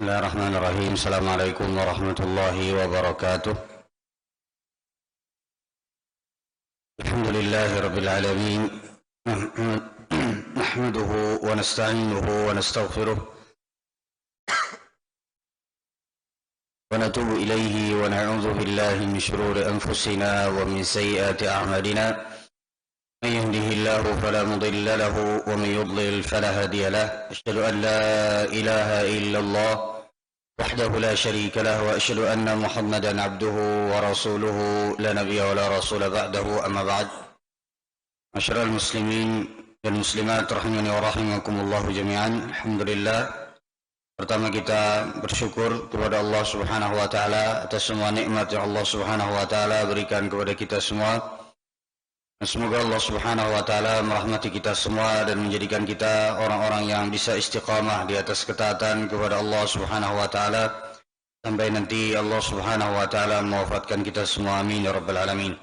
Bismillahirrahmanirrahim. Assalamualaikum warahmatullahi wabarakatuh. Alhamdulillahi rabbil alamin. Nahmaduhu wa nasta'inuhu wa nastaghfiruh wa natubu ilayhi wa na'udzu billahi min shururi anfusina wa min sayyiati a'malina. Man yahdihillahu fala mudilla lahu wa man yudlil fala hadiya lahu. Asyhadu an la ilaha illallah وحده لا شريك له وأشهد أن محمدا عبده ورسوله لا نبي ولا رسول بعده أما بعد معاشر المسلمين dan muslimat rahimani wa rahimakumullah jami'an. Alhamdulillah, pertama kita bersyukur kepada Allah Subhanahu wa taala atas semua nikmat yang Allah Subhanahu wa taala berikan kepada kita semua. Semoga Allah Subhanahu wa taala merahmati kita semua dan menjadikan kita orang-orang yang bisa istiqamah di atas ketaatan kepada Allah Subhanahu wa taala sampai nanti Allah Subhanahu wa taala mewafatkan kita semua. Amin ya rabbal alamin.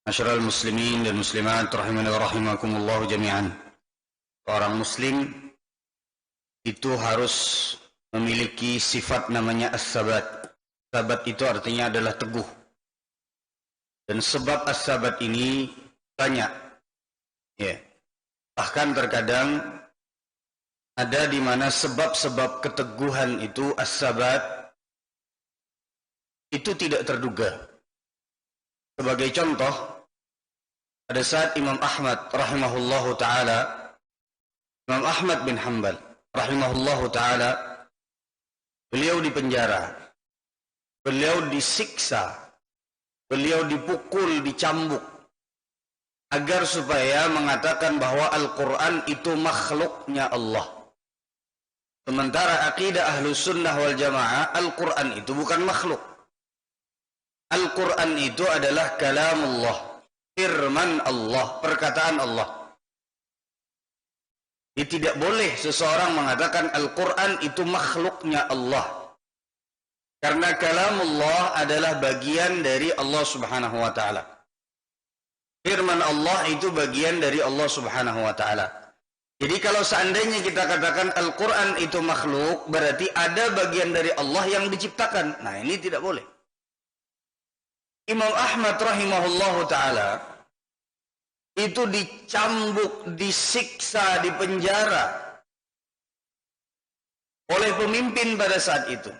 Masyiral muslimin dan muslimat rahimani wa rahimakumullah jami'an. Orang muslim itu harus memiliki sifat namanya as-sabat. Sabat itu artinya adalah teguh. Dan sebab as-sabat ini banyak. Ya. Bahkan terkadang ada di mana sebab-sebab keteguhan itu as-sabat itu tidak terduga. Sebagai contoh, pada saat Imam Ahmad rahimahullahu taala, Imam Ahmad bin Hanbal rahimahullahu taala, beliau dipenjara. Beliau disiksa. Beliau dipukul, dicambuk agar supaya mengatakan bahwa Al-Quran itu makhluknya Allah. Sementara akidah Ahlus Sunnah wal Jamaah, Al-Quran itu bukan makhluk. Al-Quran itu adalah kalamullah, firman Allah, perkataan Allah. Jadi tidak boleh seseorang mengatakan Al-Quran itu makhluknya Allah. Karena kalamullah adalah bagian dari Allah Subhanahu wa taala. Firman Allah itu bagian dari Allah Subhanahu wa taala. Jadi kalau seandainya kita katakan Al-Quran itu makhluk, berarti ada bagian dari Allah yang diciptakan. Nah, ini tidak boleh. Imam Ahmad rahimahullahu taala itu dicambuk, disiksa, dipenjara oleh pemimpin pada saat itu.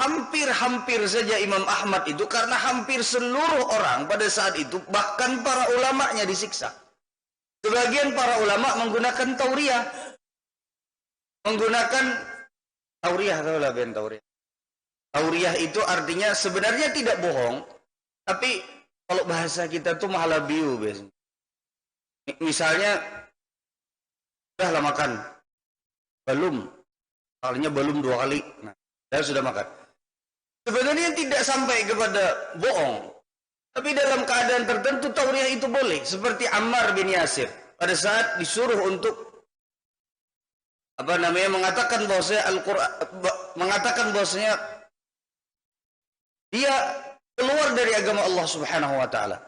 Hampir-hampir saja Imam Ahmad itu, karena hampir seluruh orang pada saat itu, bahkan para ulamanya disiksa. Sebagian para ulama menggunakan tauriyah. Menggunakan tauriyah, tahu lah ben tauriyah. Tauriyah itu artinya sebenarnya tidak bohong, tapi kalau bahasa kita tuh mahalabiu biasanya. Misalnya, sudah lah makan. Belum. Soalnya belum 2 kali. Nah, saya sudah makan. Sebenarnya tidak sampai kepada bohong. Tapi dalam keadaan tertentu tauriyah itu boleh. Seperti Ammar bin Yasir. Pada saat disuruh untuk mengatakan bahwasanya Al-Quran, mengatakan bahwasanya dia keluar dari agama Allah Subhanahu wa taala.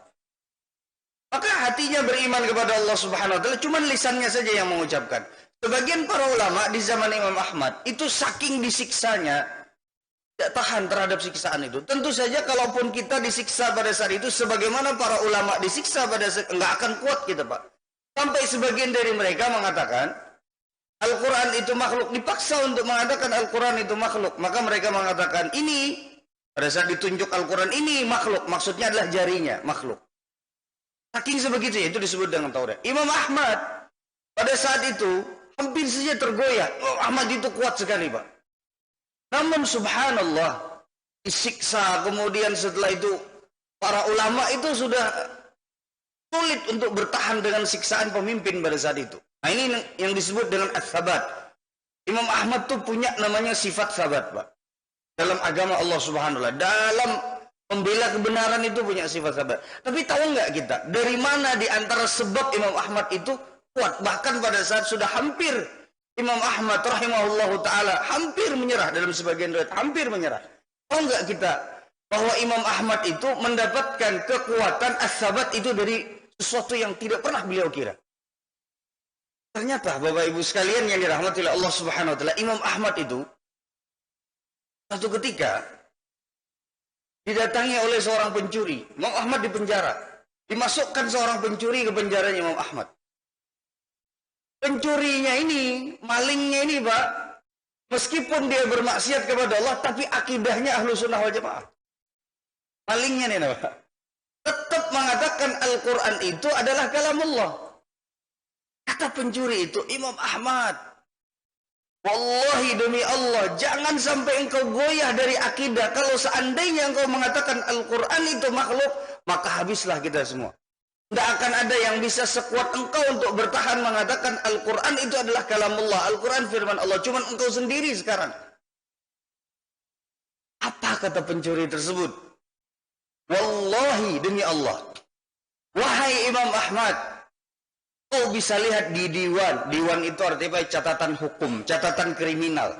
Maka hatinya beriman kepada Allah Subhanahu wa taala, cuma lisannya saja yang mengucapkan. Sebagian para ulama di zaman Imam Ahmad itu saking disiksanya tidak tahan terhadap siksaan itu. Tentu saja kalaupun kita disiksa pada saat itu sebagaimana para ulama disiksa pada saat, enggak akan kuat kita, Pak. Sampai sebagian dari mereka mengatakan Al-Quran itu makhluk, dipaksa untuk mengatakan Al-Quran itu makhluk. Maka mereka mengatakan ini, pada saat ditunjuk Al-Quran ini makhluk, maksudnya adalah jarinya makhluk. Saking sebegitunya itu disebut dengan Taurat. Imam Ahmad pada saat itu hampir saja tergoyah. Ahmad itu kuat sekali, Pak. Namun subhanallah, disiksa, kemudian setelah itu para ulama itu sudah sulit untuk bertahan dengan siksaan pemimpin pada saat itu. Nah, ini yang disebut dengan as-sabat. Imam Ahmad tuh punya namanya sifat sabat, Pak. Dalam agama Allah Subhanahu wa taala, dalam membela kebenaran itu punya sifat sabat. Tapi tahu nggak kita dari mana di antara sebab Imam Ahmad itu kuat? Bahkan pada saat sudah hampir Imam Ahmad rahimahullahu ta'ala hampir menyerah, dalam sebagian riwayat hampir menyerah. Tahu nggak kita bahwa Imam Ahmad itu mendapatkan kekuatan as-sabat itu dari sesuatu yang tidak pernah beliau kira. Ternyata Bapak Ibu sekalian yang dirahmati oleh Allah Subhanahu wa taala, Imam Ahmad itu Satu ketika didatangi oleh seorang pencuri. Imam Ahmad di penjara. Dimasukkan seorang pencuri ke penjaranya Imam Ahmad. Pencurinya ini, malingnya ini Pak, meskipun dia bermaksiat kepada Allah, tapi akidahnya ahlu sunnah wal jamaah. Malingnya nih Pak, tetap mengatakan Al-Quran itu adalah kalamullah. Kata pencuri itu, Imam Ahmad, wallahi demi Allah, jangan sampai engkau goyah dari akidah. Kalau seandainya engkau mengatakan Al-Quran itu makhluk, maka habislah kita semua. Tidak akan ada yang bisa sekuat engkau untuk bertahan mengatakan Al-Quran itu adalah kalamullah. Al-Quran firman Allah. Cuma engkau sendiri sekarang. Apa kata pencuri tersebut? Wallahi demi Allah. Wahai Imam Ahmad, kau bisa lihat di diwan. Diwan itu artinya catatan hukum, catatan kriminal.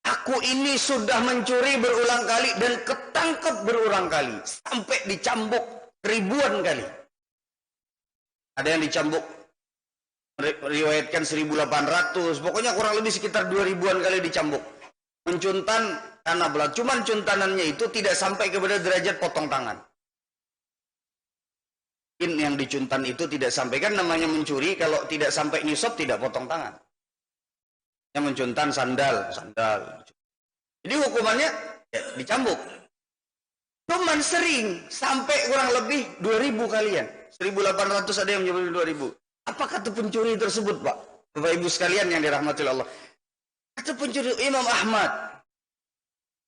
Aku ini sudah mencuri berulang kali dan ketangkep berulang kali. Sampai dicambuk ribuan kali. Ada yang dicambuk, riwayatkan 1800. Pokoknya kurang lebih sekitar 2000-an kali dicambuk. Mencuntan karena belat. Cuman cuntanannya itu tidak sampai kepada derajat potong tangan. Yang dicuntan itu tidak sampai, kan namanya mencuri, kalau tidak sampai nisab tidak potong tangan. Yang mencuntan sandal. Jadi hukumannya ya, dicambuk. Cuman sering sampai kurang lebih 2000 kalian. 1800 ada yang menyebut 2000. Apa kata pencuri tersebut, Pak? Bapak Ibu sekalian yang dirahmati Allah. Kata pencuri, Imam Ahmad,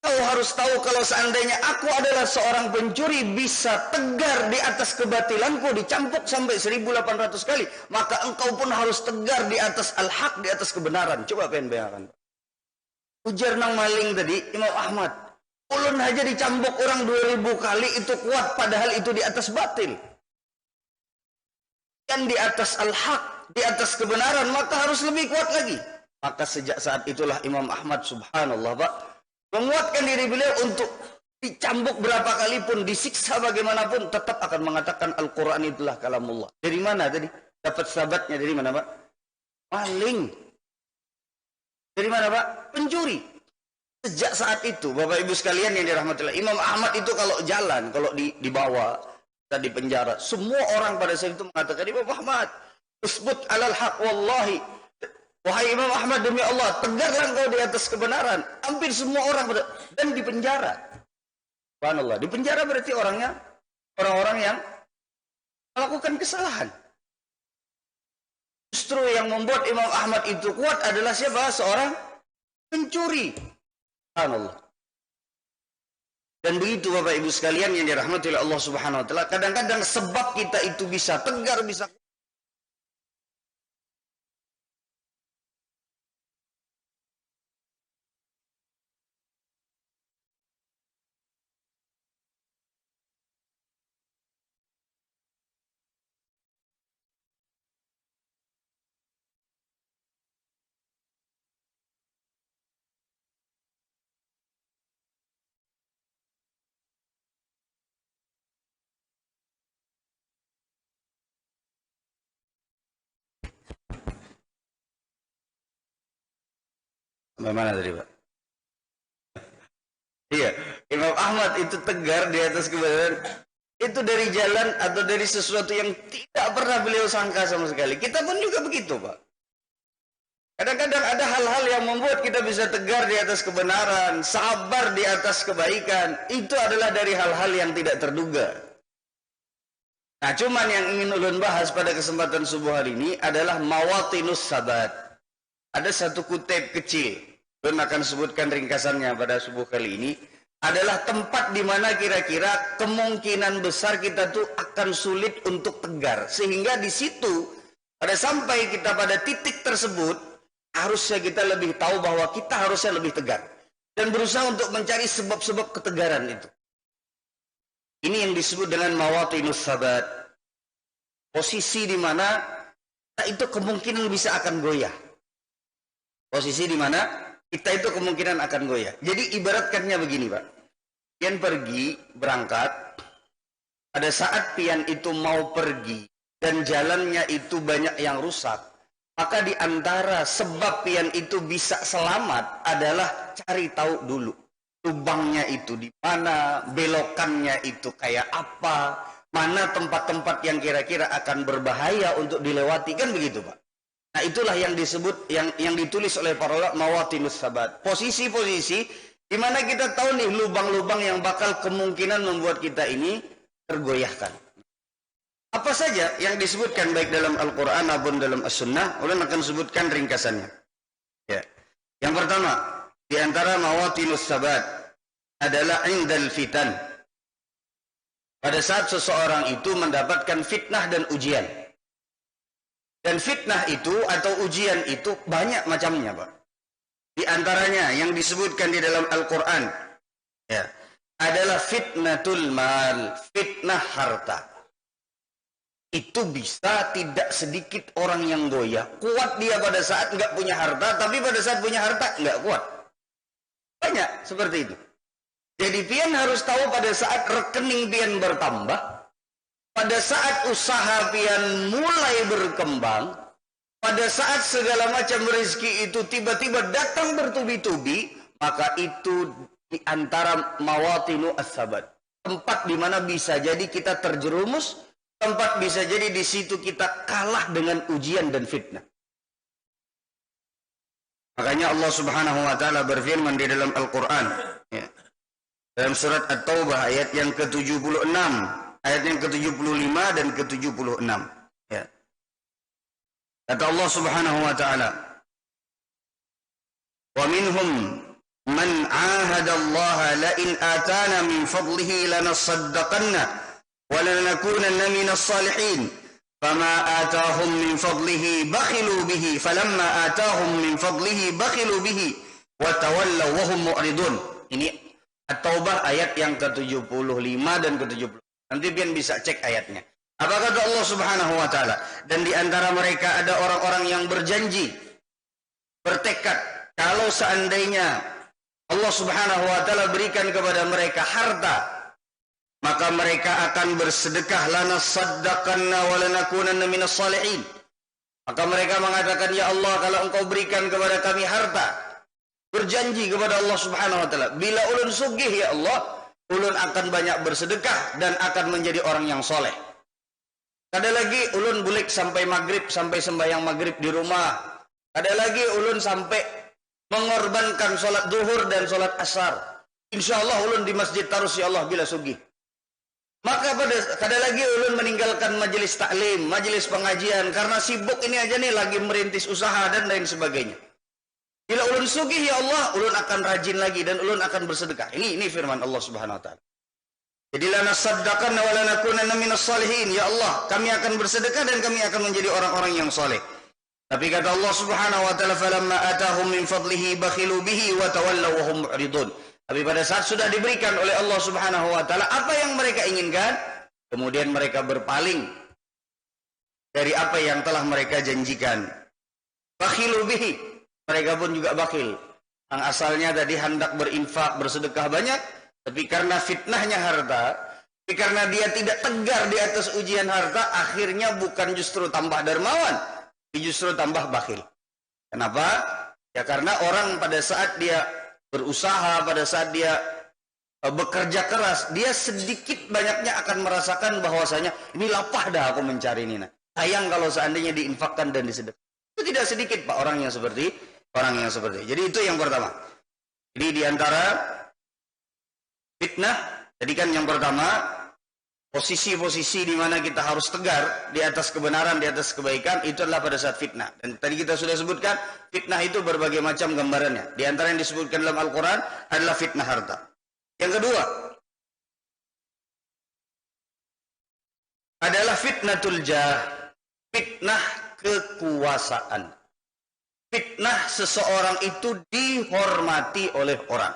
kau harus tahu kalau seandainya aku adalah seorang pencuri bisa tegar di atas kebatilanku, dicambuk sampai 1800 kali, maka engkau pun harus tegar di atas al-haq, di atas kebenaran. Coba pengen bayangkan. Ujar nang maling tadi, Imam Ahmad, ulun aja dicambuk orang 2000 kali itu kuat, padahal itu di atas batil. Dan di atas al-haq, di atas kebenaran, maka harus lebih kuat lagi. Maka sejak saat itulah Imam Ahmad, subhanallah Pak, menguatkan diri beliau untuk dicambuk berapa kali pun, disiksa bagaimanapun, tetap akan mengatakan Al-Quran itulah kalamullah. Dari mana tadi? Dapat sahabatnya dari mana Pak? Maling. Dari mana Pak? Pencuri. Sejak saat itu, Bapak Ibu sekalian yang dirahmati Allah, Imam Ahmad itu kalau jalan, kalau dibawa, di penjara, semua orang pada saat itu mengatakan, Imam Ahmad, usbut alal haq wallahi. Wahai Imam Ahmad, demi Allah, tegarlah engkau di atas kebenaran. Hampir semua orang dan di penjara. Subhanallah, di penjara berarti orang-orang yang melakukan kesalahan. Justru yang membuat Imam Ahmad itu kuat adalah siapa? Seorang pencuri. Subhanallah. Dan begitu Bapak Ibu sekalian yang dirahmati oleh Allah Subhanahu wa taala, kadang-kadang sebab kita itu bisa tegar, bisa bagaimana tadi Pak? Iya, Imam Ahmad itu tegar di atas kebenaran. Itu dari jalan atau dari sesuatu yang tidak pernah beliau sangka sama sekali. Kita pun juga begitu Pak. Kadang-kadang ada hal-hal yang membuat kita bisa tegar di atas kebenaran, sabar di atas kebaikan. Itu adalah dari hal-hal yang tidak terduga. Nah, cuman yang ingin ulun bahas pada kesempatan subuh hari ini adalah mawatinus sabat. Ada satu kutip kecil, ulun akan sebutkan ringkasannya pada subuh kali ini, adalah tempat di mana kira-kira kemungkinan besar kita tuh akan sulit untuk tegar. Sehingga di situ, pada sampai kita pada titik tersebut, harusnya kita lebih tahu bahwa kita harusnya lebih tegar. Dan berusaha untuk mencari sebab-sebab ketegaran itu. Ini yang disebut dengan mawatinus sabat. Posisi di mana kita itu kemungkinan bisa akan goyah. Posisi di mana kita itu kemungkinan akan goyah. Jadi ibaratkannya begini Pak. Pian pergi, berangkat. Pada saat pian itu mau pergi dan jalannya itu banyak yang rusak, Maka di antara sebab pian itu bisa selamat adalah cari tahu dulu. Lubangnya itu di mana, belokannya itu kayak apa, mana tempat-tempat yang kira-kira akan berbahaya untuk dilewati, kan begitu Pak. Nah itulah yang disebut, yang ditulis oleh para ulama mawatinus sabat. Posisi-posisi di mana kita tahu nih lubang-lubang yang bakal kemungkinan membuat kita ini tergoyahkan. Apa saja yang disebutkan baik dalam Al-Quran maupun dalam As-Sunnah, ulun akan sebutkan ringkasannya. Ya. Yang pertama, di antara mawatinus sabat adalah indal fitan. Pada saat seseorang itu mendapatkan fitnah dan ujian. Dan fitnah itu atau ujian itu banyak macamnya, Pak. Di antaranya yang disebutkan di dalam Al-Quran ya, adalah fitnatul mal, fitnah harta. Itu bisa tidak sedikit orang yang goyah. Kuat dia pada saat nggak punya harta, tapi pada saat punya harta nggak kuat. Banyak seperti itu. Jadi pian harus tahu pada saat rekening pian bertambah, pada saat usaha pian mulai berkembang, pada saat segala macam rezeki itu tiba-tiba datang bertubi-tubi, maka itu di antara mawatinu as-sabat. Tempat di mana bisa jadi kita terjerumus, tempat bisa jadi di situ kita kalah dengan ujian dan fitnah. Makanya Allah Subhanahu wa taala berfirman di dalam Al-Qur'an ya. Dalam surat At-Taubah ayat yang ke-76, ayat yang ke-75 dan ke-76 ya. Kata Allah Subhanahu wa taala, "Wa minhum man 'ahada Allah la in atana min fadlihi lanasaddaqanna wa lanakunanna minas salihin fama atahum min fadlihi bakhilu bihi falamma atahum min fadlihi bakhilu bihi wa tawallaw wa hum mu'ridun." Ini At-Taubah ayat yang ke-75 dan ke-70. Nanti pian bisa cek ayatnya. Apa kata Allah Subhanahu wa taala? Dan di antara mereka ada orang-orang yang berjanji, bertekad, kalau seandainya Allah Subhanahu wa taala berikan kepada mereka harta, maka mereka akan bersedekah, lanasaddaqanna wa lanakunanna minas salihin. Maka mereka mengatakan, ya Allah, kalau Engkau berikan kepada kami harta, berjanji kepada Allah Subhanahu wa taala, bila ulun sugih ya Allah, ulun akan banyak bersedekah dan akan menjadi orang yang soleh. Ada lagi ulun bulik sampai maghrib, sampai sembahyang maghrib di rumah. Ada lagi ulun sampai mengorbankan sholat zuhur dan sholat asar. Insya Allah ulun di masjid tarus ya Allah bila sugih. Maka ada lagi ulun meninggalkan majelis taklim, majelis pengajian, karena sibuk ini aja nih lagi merintis usaha dan lain sebagainya. Bila ulun sugih ya Allah, ulun akan rajin lagi dan ulun akan bersedekah. Ini firman Allah Subhanahu wa taala. Jadi lanasaddaqanna wa lanakunanna minas salihin. Ya Allah, kami akan bersedekah dan kami akan menjadi orang-orang yang soleh. Tapi kata Allah Subhanahu wa taala, falamma atahum min fadlihi bakhilu bihi wa tawallaw wa hum mu'ridun. Tapi pada saat sudah diberikan oleh Allah Subhanahu wa taala apa yang mereka inginkan, kemudian mereka berpaling dari apa yang telah mereka janjikan. Bakhilu bihi. Mereka pun juga bakhil. Yang asalnya tadi hendak berinfak, bersedekah banyak, tapi karena fitnahnya harta, tapi karena dia tidak tegar di atas ujian harta, akhirnya bukan justru tambah dermawan, tapi justru tambah bakhil. Kenapa? Ya karena orang pada saat dia berusaha, pada saat dia bekerja keras, dia sedikit banyaknya akan merasakan bahwasanya ini lapah dah aku mencari ini. Sayang kalau seandainya diinfakkan dan disedekahkan. Itu tidak sedikit Pak orang yang seperti Jadi itu yang pertama. Jadi diantara fitnah, jadi kan yang pertama posisi-posisi di mana kita harus tegar di atas kebenaran, di atas kebaikan, itu adalah pada saat fitnah. Dan tadi kita sudah sebutkan fitnah itu berbagai macam gambarannya. Di antara yang disebutkan dalam Al-Quran adalah fitnah harta. Yang kedua adalah fitnatul jah, fitnah kekuasaan. Fitnah seseorang itu dihormati oleh orang.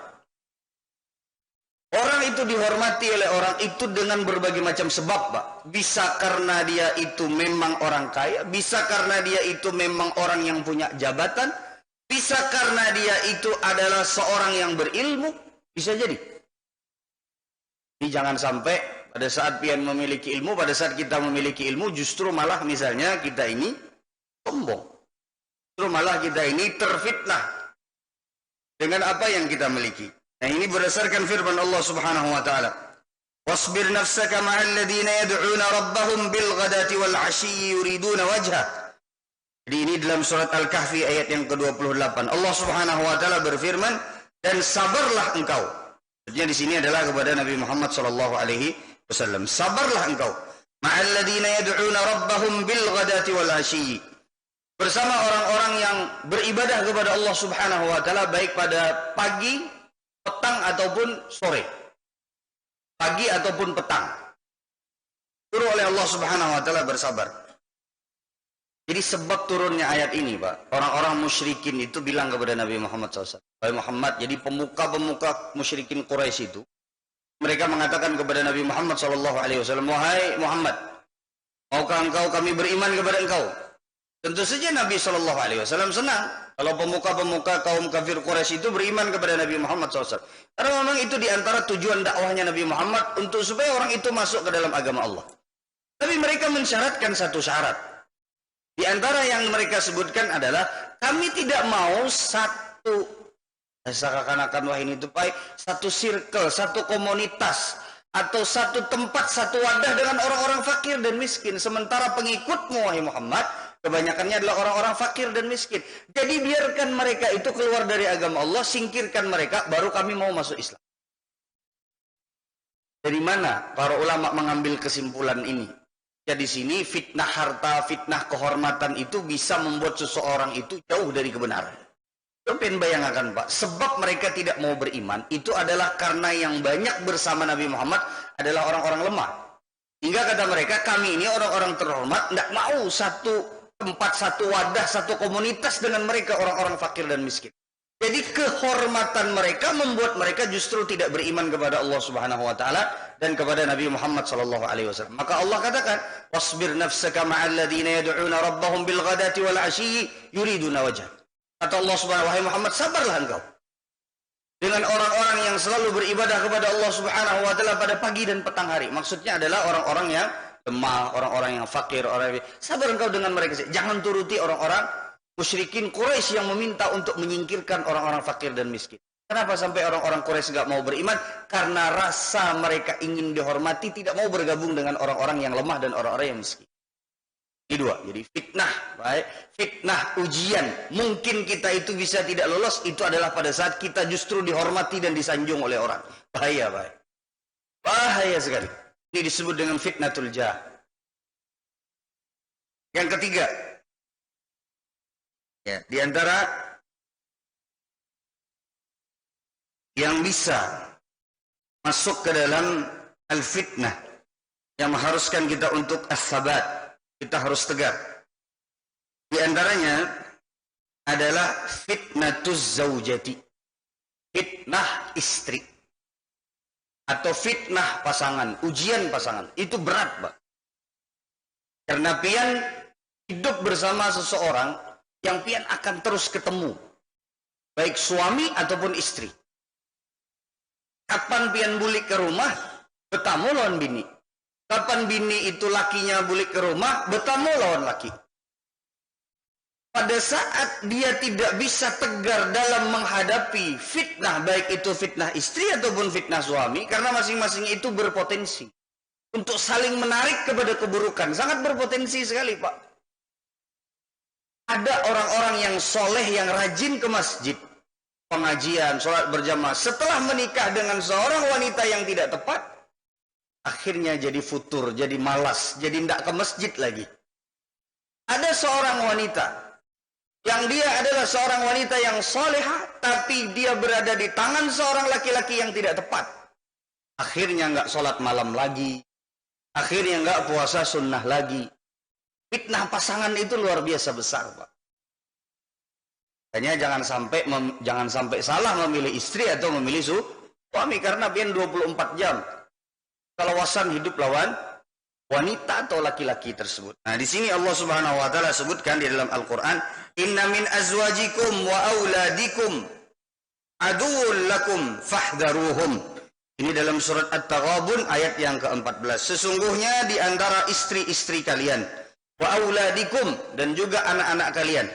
Orang itu dihormati oleh orang itu dengan berbagai macam sebab, Pak. Bisa karena dia itu memang orang kaya, bisa karena dia itu memang orang yang punya jabatan, bisa karena dia itu adalah seorang yang berilmu, bisa jadi. Jadi jangan sampai pada saat pian memiliki ilmu, pada saat kita memiliki ilmu justru malah misalnya kita ini sombong. Justru malah kita ini terfitnah dengan apa yang kita miliki. Nah, ini berdasarkan firman Allah Subhanahu wa taala. Wasbir nafsaka ma'al ladzina yad'una rabbahum bil ghadati wal 'ashyi yuriduna wajha. Jadi ini dalam surat Al-Kahfi ayat yang ke-28. Allah Subhanahu wa taala berfirman, dan sabarlah engkau. Maksudnya di sini adalah kepada Nabi Muhammad sallallahu alaihi wasallam. Sabarlah engkau ma'al ladzina yad'una rabbahum bil ghadati wal 'ashyi. Bersama orang-orang yang beribadah kepada Allah Subhanahu wa taala baik pada pagi, petang ataupun sore. Pagi ataupun petang. Suruh oleh Allah Subhanahu wa taala bersabar. Jadi sebab turunnya ayat ini, Pak, orang-orang musyrikin itu bilang kepada Nabi Muhammad SAW. Wahai Muhammad, jadi pemuka-pemuka musyrikin Quraisy itu mereka mengatakan kepada Nabi Muhammad SAW, wahai Muhammad, maukah engkau kami beriman kepada engkau? Tentu saja Nabi SAW senang kalau pemuka-pemuka kaum kafir Quraisy itu beriman kepada Nabi Muhammad SAW. Karena memang itu diantara tujuan dakwahnya Nabi Muhammad untuk supaya orang itu masuk ke dalam agama Allah. Tapi mereka mensyaratkan satu syarat. Di antara yang mereka sebutkan adalah kami tidak mau satu seakan-akan wah ini itu baik, satu circle, satu komunitas atau satu tempat, satu wadah dengan orang-orang fakir dan miskin. Sementara pengikutmu wahai Muhammad kebanyakannya adalah orang-orang fakir dan miskin. Jadi biarkan mereka itu keluar dari agama Allah, singkirkan mereka, baru kami mau masuk Islam. Dari mana para ulama mengambil kesimpulan ini? Ya di sini fitnah harta, fitnah kehormatan itu bisa membuat seseorang itu jauh dari kebenaran. Coba bayangkan Pak, sebab mereka tidak mau beriman itu adalah karena yang banyak bersama Nabi Muhammad adalah orang-orang lemah. Hingga kata mereka, kami ini orang-orang terhormat, tidak mau satu tempat, satu wadah, satu komunitas dengan mereka orang-orang fakir dan miskin. Jadi kehormatan mereka membuat mereka justru tidak beriman kepada Allah Subhanahu wa taala dan kepada Nabi Muhammad sallallahu alaihi wasallam. Maka Allah katakan, "Wasbir nafsaka ma'al ladzina yad'una rabbahum bil ghadati wal 'ashyi yuriduna wajha." Kata Allah Subhanahu wa taala, Muhammad, sabarlah engkau dengan orang-orang yang selalu beribadah kepada Allah Subhanahu wa taala pada pagi dan petang hari. Maksudnya adalah orang-orang yang lemah, orang-orang yang fakir, orang yang sabar engkau dengan mereka. Jangan turuti orang-orang musyrikin Quraisy yang meminta untuk menyingkirkan orang-orang fakir dan miskin. Kenapa sampai orang-orang Quraisy nggak mau beriman? Karena rasa mereka ingin dihormati, tidak mau bergabung dengan orang-orang yang lemah dan orang-orang yang miskin. Ini dua. Jadi fitnah, baik, fitnah ujian. Mungkin kita itu bisa tidak lolos. Itu adalah pada saat kita justru dihormati dan disanjung oleh orang. Bahaya, baik. Bahaya sekali. Ini disebut dengan fitnatul jah. Yang ketiga, ya, di antara yang bisa masuk ke dalam al-fitnah yang mengharuskan kita untuk as-sabat, kita harus tegar. Di antaranya adalah fitnatuz zaujati, fitnah istri atau fitnah pasangan, ujian pasangan. Itu berat, Pak. Karena pian hidup bersama seseorang yang pian akan terus ketemu, baik suami ataupun istri. Kapan pian bulik ke rumah, bertamu lawan bini. Kapan bini itu lakinya bulik ke rumah, bertamu lawan laki. Pada saat dia tidak bisa tegar dalam menghadapi fitnah, baik itu fitnah istri ataupun fitnah suami, karena masing-masing itu berpotensi untuk saling menarik kepada keburukan. Sangat berpotensi sekali, Pak. Ada orang-orang yang soleh, yang rajin ke masjid, pengajian, sholat berjamaah. Setelah menikah dengan seorang wanita yang tidak tepat, akhirnya jadi futur, jadi malas, jadi tidak ke masjid lagi. Ada seorang wanita yang dia adalah seorang wanita yang solehah, tapi dia berada di tangan seorang laki-laki yang tidak tepat. Akhirnya nggak sholat malam lagi, akhirnya nggak puasa sunnah lagi. Fitnah pasangan itu luar biasa besar, Pak. Hanya jangan sampai salah memilih istri atau memilih suami, karena pian 24 jam kalawasan hidup lawan wanita atau laki-laki tersebut. Nah, di sini Allah Subhanahu wa taala sebutkan di dalam Al-Qur'an, "Inna min azwajikum wa auladikum aduwwun lakum fahdharuhum." Ini dalam surat At-Taghabun ayat yang ke-14. Sesungguhnya di antara istri-istri kalian, wa auladikum, dan juga anak-anak kalian.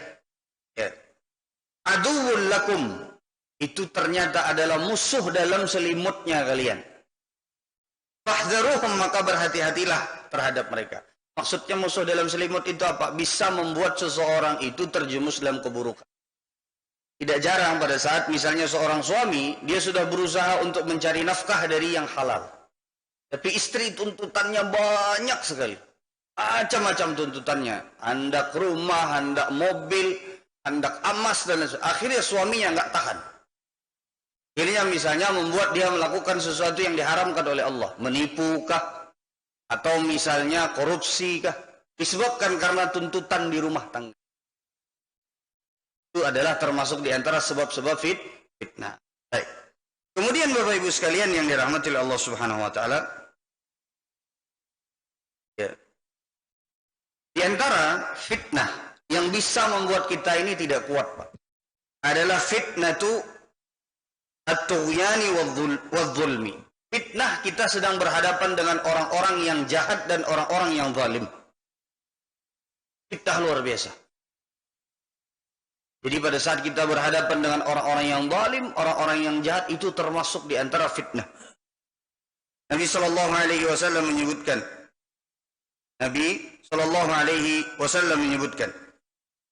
aduwwul lakum, itu ternyata adalah musuh dalam selimutnya kalian. Fahdharuhum, maka berhati-hatilah terhadap mereka. Maksudnya musuh dalam selimut itu apa? Bisa membuat seseorang itu terjerumus dalam keburukan. Tidak jarang pada saat misalnya seorang suami, dia sudah berusaha untuk mencari nafkah dari yang halal. Tapi istri tuntutannya banyak sekali. Macam-macam tuntutannya. Hendak rumah, hendak mobil, hendak emas, dan lain-lain. Akhirnya suaminya nggak tahan. Akhirnya misalnya membuat dia melakukan sesuatu yang diharamkan oleh Allah. Menipukah? Atau misalnya korupsi kah? Disebabkan karena tuntutan di rumah tangga. Itu adalah termasuk di antara sebab-sebab fitnah. Baik. Kemudian Bapak Ibu sekalian yang dirahmati oleh Allah Subhanahu wa taala, ya. Di antara fitnah yang bisa membuat kita ini tidak kuat, Pak, adalah fitnatu at-tughyani wadh-dhulmi. Fitnah kita sedang berhadapan dengan orang-orang yang jahat dan orang-orang yang zalim. Fitnah luar biasa. Jadi pada saat kita berhadapan dengan orang-orang yang zalim, orang-orang yang jahat, itu termasuk di antara fitnah. Nabi sallallahu alaihi wasallam menyebutkan,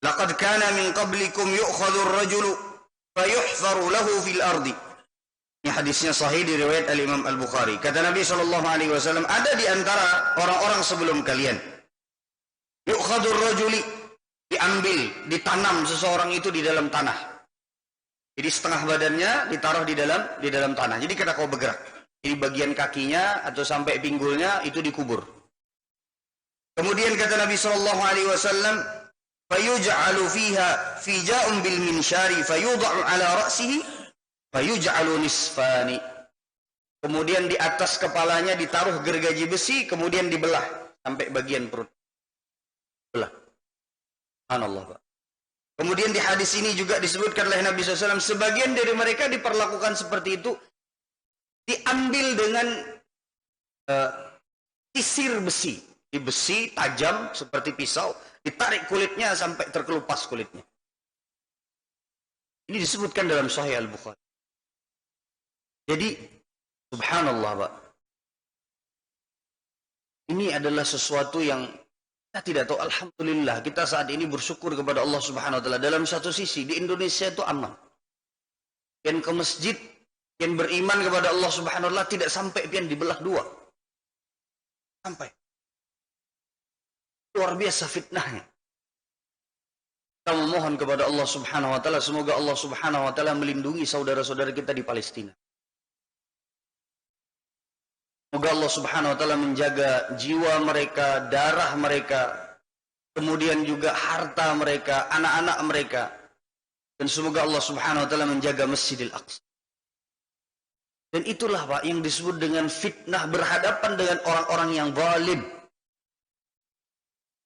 laqad kana min qablikum yu'khadhu ar-rajulu fayuhfaru lahu fil ardi. Ini hadisnya sahih diriwayat al-Imam Al-Bukhari. Kata Nabi sallallahu alaihi wasallam, ada di antara orang-orang sebelum kalian, yu'khadhu ar-rajuli, diambil, ditanam seseorang itu di dalam tanah. Jadi setengah badannya ditaruh di dalam tanah. Jadi kada kau bergerak. Jadi bagian kakinya atau sampai pinggulnya itu dikubur. Kemudian kata Nabi sallallahu alaihi wasallam, fayuj'alu fiha fija'un bil minsyari fayudha'u ala ra'sihi fayuj'alu nisfani. Kemudian di atas kepalanya ditaruh gergaji besi, kemudian dibelah sampai bagian perut. Belah. Subhanallah, Pak. Kemudian di hadis ini juga disebutkan oleh Nabi SAW, sebagian dari mereka diperlakukan seperti itu, diambil dengan sisir besi. Di besi tajam seperti pisau, ditarik kulitnya sampai terkelupas kulitnya. Ini disebutkan dalam Sahih Al-Bukhari. Jadi, subhanallah, Pak. Ini adalah sesuatu yang kita tidak tahu. Alhamdulillah, kita saat ini bersyukur kepada Allah Subhanahu wa taala. Dalam satu sisi di Indonesia itu aman. Yang ke masjid, yang beriman kepada Allah Subhanahu wa taala tidak sampai pian dibelah dua. Sampai. Luar biasa fitnahnya. Kita memohon kepada Allah Subhanahu wa taala, semoga Allah Subhanahu wa taala melindungi saudara-saudara kita di Palestina. Semoga Allah Subhanahu wa taala menjaga jiwa mereka, darah mereka, kemudian juga harta mereka, anak-anak mereka. Dan semoga Allah Subhanahu wa taala menjaga Masjidil Aqsa. Dan itulah, Pak, yang disebut dengan fitnah, berhadapan dengan orang-orang yang zalim.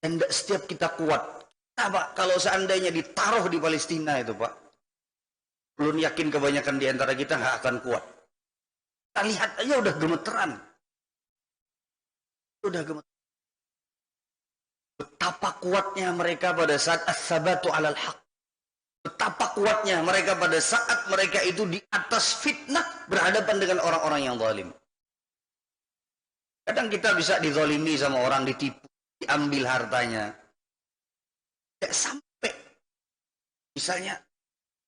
Dan tidak setiap kita kuat. Kita, Pak, kalau seandainya ditaruh di Palestina itu, Pak, belum yakin kebanyakan di antara kita nggak akan kuat. Kita lihat aja udah gemeteran. Udah gemeteran. Betapa kuatnya mereka pada saat as-sabatu alal haq. Betapa kuatnya mereka pada saat mereka itu di atas fitnah berhadapan dengan orang-orang yang zalim. Kadang kita bisa dizalimi sama orang, ditipu, diambil hartanya. Tidak sampai. Misalnya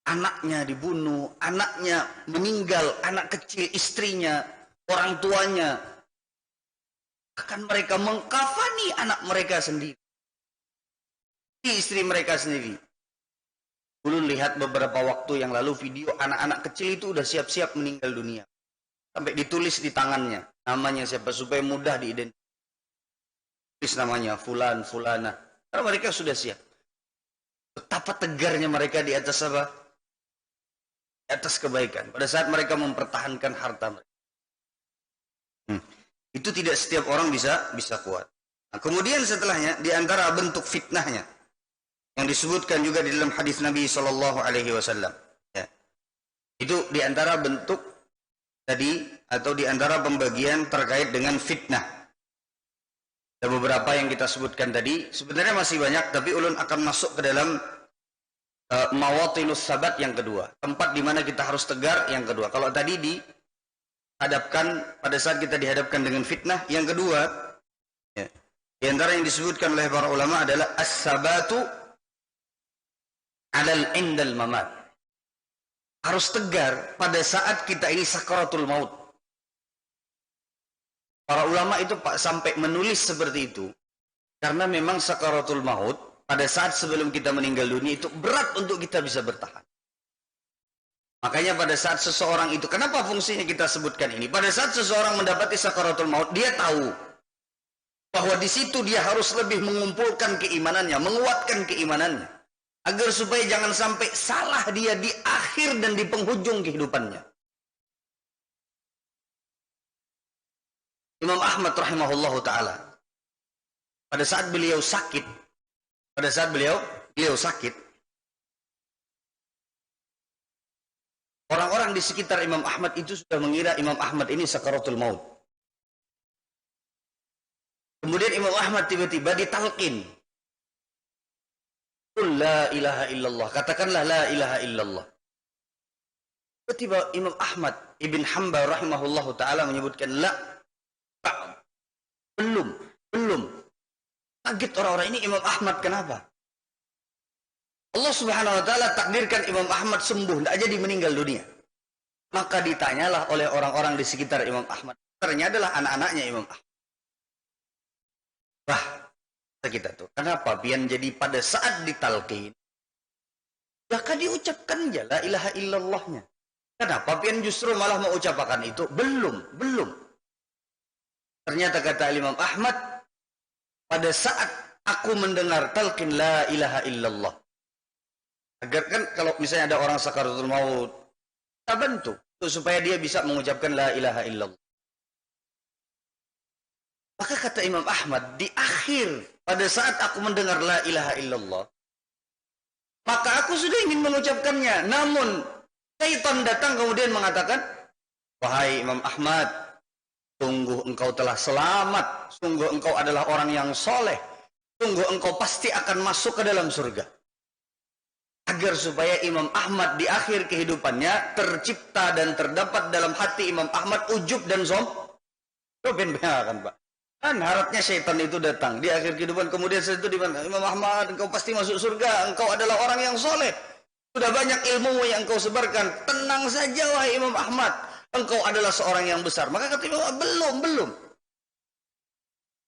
anaknya dibunuh, anaknya meninggal, anak kecil, istrinya, orang tuanya. Akan mereka mengkafani anak mereka sendiri. Istri mereka sendiri. Dulu lihat beberapa waktu yang lalu video anak-anak kecil itu udah siap-siap meninggal dunia. Sampai ditulis di tangannya. Namanya siapa supaya mudah diidentifikasi. Tulis namanya fulan, fulana. Karena mereka sudah siap. Betapa tegarnya mereka di atas apa? Di atas kebaikan. Pada saat mereka mempertahankan harta mereka. Itu tidak setiap orang bisa kuat. Nah, kemudian setelahnya di antara bentuk fitnahnya yang disebutkan juga di dalam hadis Nabi Shallallahu Alaihi Wasallam. Ya. Itu di antara bentuk tadi atau di antara pembagian terkait dengan fitnah. Ada beberapa yang kita sebutkan tadi. Sebenarnya masih banyak, tapi ulun akan masuk ke dalam mawatinus sabat yang kedua, tempat di mana kita harus tegar yang kedua. Kalau tadi dihadapkan pada saat kita dihadapkan dengan fitnah, yang kedua ya, di antara yang disebutkan oleh para ulama adalah as-sabatu 'alal indal mamat. Harus tegar pada saat kita ini sakaratul maut. Para ulama itu sampai menulis seperti itu karena memang sakaratul maut pada saat sebelum kita meninggal dunia itu berat untuk kita bisa bertahan. Makanya pada saat seseorang itu, kenapa fungsinya kita sebutkan ini? Pada saat seseorang mendapati sakaratul maut, dia tahu bahwa di situ dia harus lebih mengumpulkan keimanannya, menguatkan keimanannya, agar supaya jangan sampai salah dia di akhir dan di penghujung kehidupannya. Imam Ahmad rahimahullahu ta'ala, pada saat beliau sakit, orang-orang di sekitar Imam Ahmad itu sudah mengira Imam Ahmad ini sakaratul maut. Kemudian Imam Ahmad tiba-tiba ditalqin, "Qul la ilaha illallah." Katakanlah la ilaha illallah. Tiba-tiba Imam Ahmad Ibn Hanbal rahimahullahu ta'ala menyebutkan belum. Kaget orang-orang ini, Imam Ahmad kenapa? Allah subhanahu wa ta'ala takdirkan Imam Ahmad sembuh, tidak jadi meninggal dunia. Maka ditanyalah oleh orang-orang di sekitar Imam Ahmad. Ternyata adalah anak-anaknya Imam Ahmad. Wah, kita tuh, kenapa pian jadi pada saat ditalqin, bahkan diucapkan aja la ilaha illallahnya. Kenapa pian justru malah mengucapkan itu? Belum. Ternyata kata Imam Ahmad, pada saat aku mendengar talqin la ilaha illallah, agar kan kalau misalnya ada orang sakaratul maut, kita bantu supaya dia bisa mengucapkan la ilaha illallah. Maka kata Imam Ahmad, di akhir pada saat aku mendengar la ilaha illallah, maka aku sudah ingin mengucapkannya, namun syaitan datang kemudian mengatakan, "Wahai Imam Ahmad, sungguh engkau telah selamat, sungguh engkau adalah orang yang soleh, sungguh engkau pasti akan masuk ke dalam surga." Agar supaya Imam Ahmad di akhir kehidupannya tercipta dan terdapat dalam hati Imam Ahmad ujub dan sombong. Kan Pak? Kan harapnya syaitan itu datang di akhir kehidupan, kemudian setelah itu dimana, "Imam Ahmad, engkau pasti masuk surga, engkau adalah orang yang soleh, sudah banyak ilmu yang engkau sebarkan, tenang saja wahai Imam Ahmad, engkau adalah seorang yang besar." Maka kata Imam Ahmad, belum.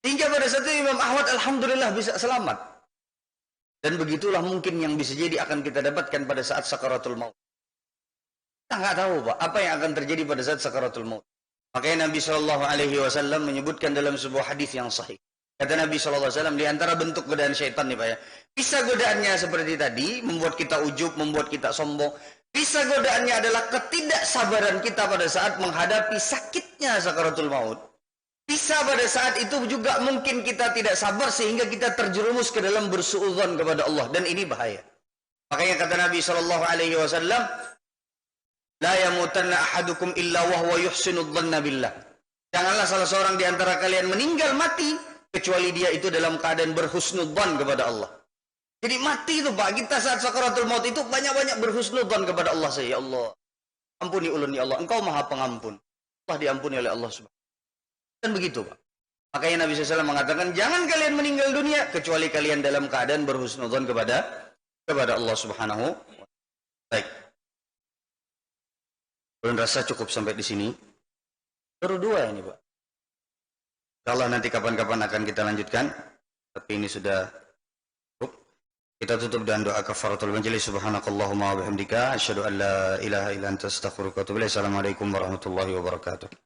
Hingga pada saat itu Imam Ahmad alhamdulillah bisa selamat. Dan begitulah mungkin yang bisa jadi akan kita dapatkan pada saat sakaratul maut. Kita nggak tahu Pak, apa yang akan terjadi pada saat sakaratul maut. Makanya Nabi SAW menyebutkan dalam sebuah hadis yang sahih. Kata Nabi SAW, di antara bentuk godaan syaitan nih Pak ya, bisa godaannya seperti tadi, membuat kita ujub, membuat kita sombong. Bisa godaannya adalah ketidaksabaran kita pada saat menghadapi sakitnya sakaratul maut. Bisa pada saat itu juga mungkin kita tidak sabar sehingga kita terjerumus ke dalam bersuudzon kepada Allah, dan ini bahaya. Makanya kata Nabi SAW, "La yamutanna ahadukum illa wa huwa yuhsinu dhanna billah." Janganlah salah seorang di antara kalian meninggal mati kecuali dia itu dalam keadaan berhusnudzon kepada Allah. Jadi mati itu Pak, kita saat sakaratul maut itu banyak-banyak berhusnudzon kepada Allah. Ya Allah, ampuni ulun ya Allah, engkau maha pengampun, Allah diampuni oleh Allah subhanahu. Dan begitu Pak. Makanya Nabi SAW mengatakan, jangan kalian meninggal dunia kecuali kalian dalam keadaan berhusnudzon kepada Allah subhanahu. Baik. Belum rasa cukup sampai di sini. Baru 2 ini Pak. Insyaallah nanti kapan-kapan akan kita lanjutkan. Tapi ini sudah cukup. Kita tutup dengan doa kafaratul majlis. Subhanakallahumma wa bihamdika asyhadu an la ilaha illa anta astaghfiruka wa atubu ilaik. Assalamualaikum warahmatullahi wabarakatuh.